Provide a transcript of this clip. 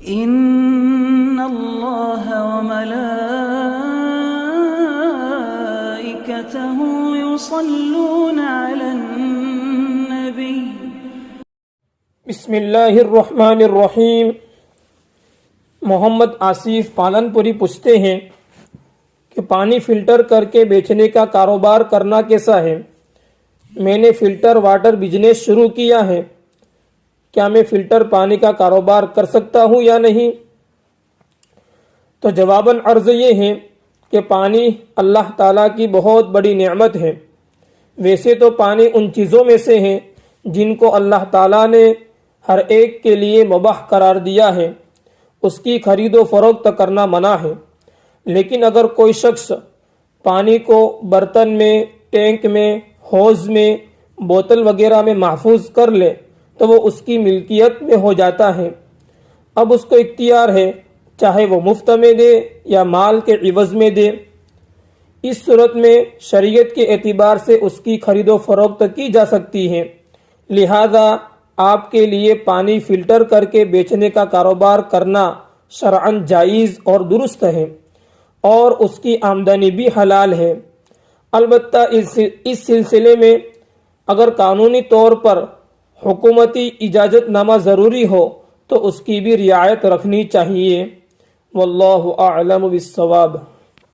إن الله وملائكته يصلون على النبي بسم اللہ الرحمن الرحیم۔ محمد آصف پالن پوری پوچھتے ہیں کہ پانی فلٹر کر کے بیچنے کا کاروبار کرنا کیسا ہے؟ میں نے فلٹر واٹر بزنس شروع کیا ہے، کیا میں فلٹر پانی کا کاروبار کر سکتا ہوں یا نہیں؟ تو جواباً عرض یہ ہے کہ پانی اللہ تعالیٰ کی بہت بڑی نعمت ہے۔ ویسے تو پانی ان چیزوں میں سے ہے جن کو اللہ تعالیٰ نے ہر ایک کے لیے مباح قرار دیا ہے، اس کی خرید و فروخت کرنا منع ہے۔ لیکن اگر کوئی شخص پانی کو برتن میں، ٹینک میں، حوض میں، بوتل وغیرہ میں محفوظ کر لے تو وہ اس کی ملکیت میں ہو جاتا ہے۔ اب اس کو اختیار ہے، چاہے وہ مفت میں دے یا مال کے عوض میں دے۔ اس صورت میں شریعت کے اعتبار سے اس کی خرید و فروخت کی جا سکتی ہے، لہذا آپ کے لیے پانی فلٹر کر کے بیچنے کا کاروبار کرنا شرعاً جائز اور درست ہے، اور اس کی آمدنی بھی حلال ہے۔ البتہ اس سلسلے میں اگر قانونی طور پر حکومتی اجازت نامہ ضروری ہو تو اس کی بھی رعایت رکھنی چاہیے۔ واللہ اعلم بالصواب۔